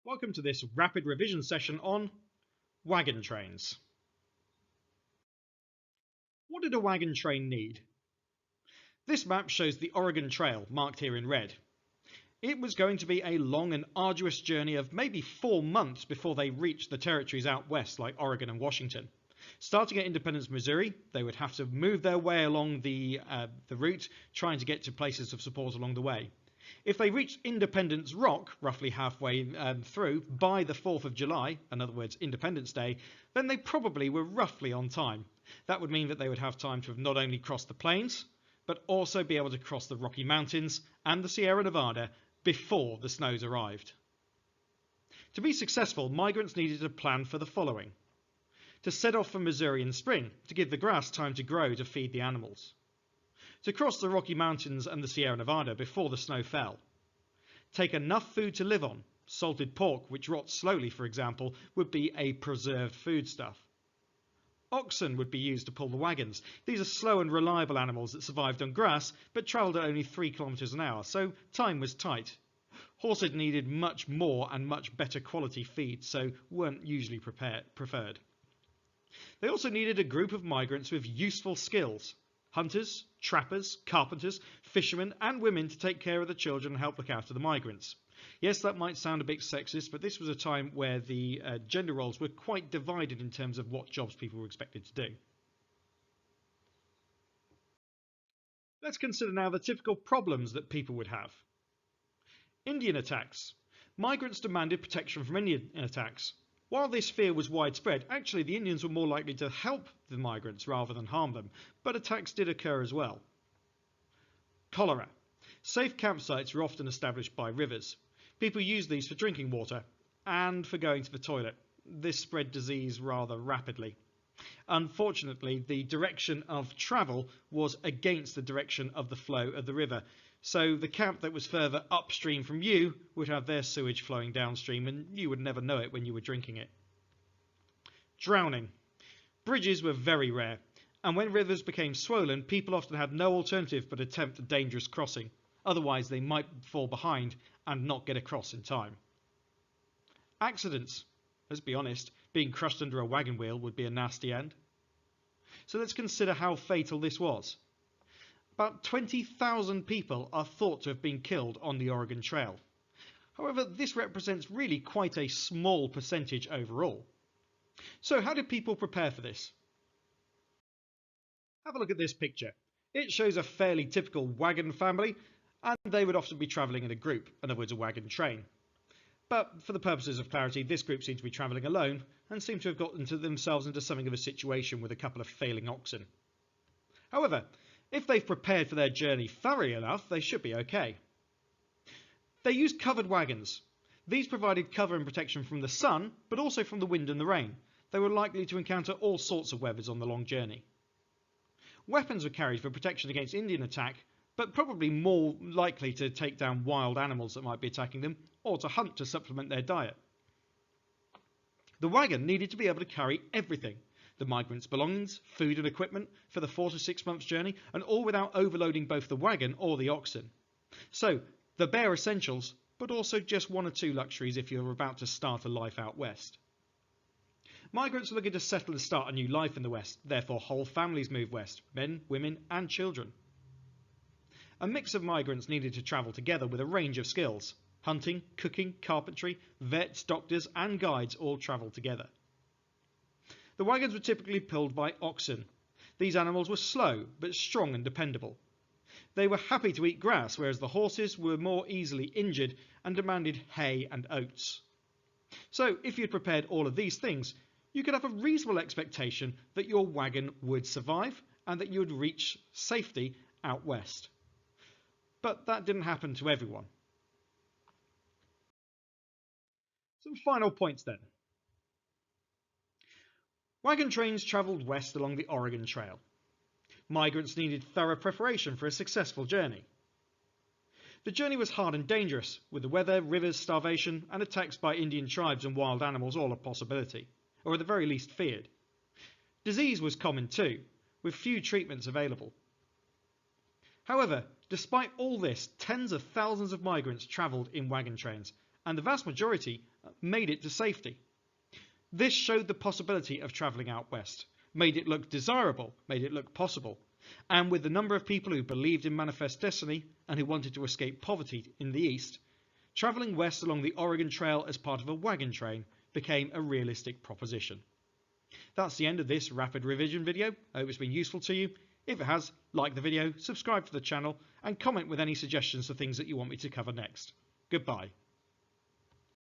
Welcome to this rapid revision session on wagon trains. What did a wagon train need? This map shows the Oregon Trail, marked here in red. It was going to be a long and arduous journey of maybe 4 months before they reached the territories out west like Oregon and Washington. Starting at Independence, Missouri, they would have to move their way along the route, trying to get to places of support along the way. If they reached Independence Rock, roughly halfway through, by the 4th of July, in other words, Independence Day, then they probably were roughly on time. That would mean that they would have time to have not only crossed the plains, but also be able to cross the Rocky Mountains and the Sierra Nevada before the snows arrived. To be successful, migrants needed to plan for the following: to set off for Missouri in spring, to give the grass time to grow to feed the animals; to cross the Rocky Mountains and the Sierra Nevada before the snow fell; take enough food to live on. Salted pork, which rots slowly, for example, would be a preserved foodstuff. Oxen would be used to pull the wagons. These are slow and reliable animals that survived on grass, but travelled at only 3 kilometres an hour, so time was tight. Horses needed much more and much better quality feed, so weren't usually preferred. They also needed a group of migrants with useful skills: hunters, trappers, carpenters, fishermen, and women to take care of the children and help look after the migrants. Yes, that might sound a bit sexist, but this was a time where the gender roles were quite divided in terms of what jobs people were expected to do. Let's consider now the typical problems that people would have. Indian attacks. Migrants demanded protection from Indian attacks. While this fear was widespread, actually the Indians were more likely to help the migrants rather than harm them, but attacks did occur as well. Cholera. Safe campsites were often established by rivers. People used these for drinking water and for going to the toilet. This spread disease rather rapidly. Unfortunately, the direction of travel was against the direction of the flow of the river, so the camp that was further upstream from you would have their sewage flowing downstream, and you would never know it when you were drinking it. Drowning. Bridges were very rare, and when rivers became swollen, people often had no alternative but attempt a dangerous crossing. Otherwise, they might fall behind and not get across in time. Accidents. Let's be honest, being crushed under a wagon wheel would be a nasty end. So let's consider how fatal this was. About 20,000 people are thought to have been killed on the Oregon Trail. However, this represents really quite a small percentage overall. So how did people prepare for this? Have a look at this picture. It shows a fairly typical wagon family, and they would often be travelling in a group, in other words a wagon train. But for the purposes of clarity, this group seemed to be travelling alone and seemed to have gotten themselves into something of a situation with a couple of failing oxen. However, if they've prepared for their journey thoroughly enough, they should be okay. They used covered wagons. These provided cover and protection from the sun, but also from the wind and the rain. They were likely to encounter all sorts of weathers on the long journey. Weapons were carried for protection against Indian attack, but probably more likely to take down wild animals that might be attacking them, or to hunt to supplement their diet. The wagon needed to be able to carry everything: the migrants' belongings, food and equipment for the 4 to 6 months journey, and all without overloading both the wagon or the oxen. So, the bare essentials, but also just 1 or 2 luxuries if you're about to start a life out west. Migrants are looking to settle and start a new life in the west, therefore whole families move west: men, women and children. A mix of migrants needed to travel together with a range of skills. Hunting, cooking, carpentry, vets, doctors and guides all travelled together. The wagons were typically pulled by oxen. These animals were slow but strong and dependable. They were happy to eat grass, whereas the horses were more easily injured and demanded hay and oats. So if you'd prepared all of these things, you could have a reasonable expectation that your wagon would survive and that you would reach safety out west. But that didn't happen to everyone. Some final points then. Wagon trains travelled west along the Oregon Trail. Migrants needed thorough preparation for a successful journey. The journey was hard and dangerous, with the weather, rivers, starvation, and attacks by Indian tribes and wild animals all a possibility, or at the very least feared. Disease was common too, with few treatments available. However, despite all this, tens of thousands of migrants travelled in wagon trains, and the vast majority made it to safety. This showed the possibility of travelling out west, made it look desirable, made it look possible, and with the number of people who believed in manifest destiny and who wanted to escape poverty in the east, travelling west along the Oregon Trail as part of a wagon train became a realistic proposition. That's the end of this rapid revision video. I hope it's been useful to you. If it has, like the video, subscribe to the channel, and comment with any suggestions for things that you want me to cover next. Goodbye.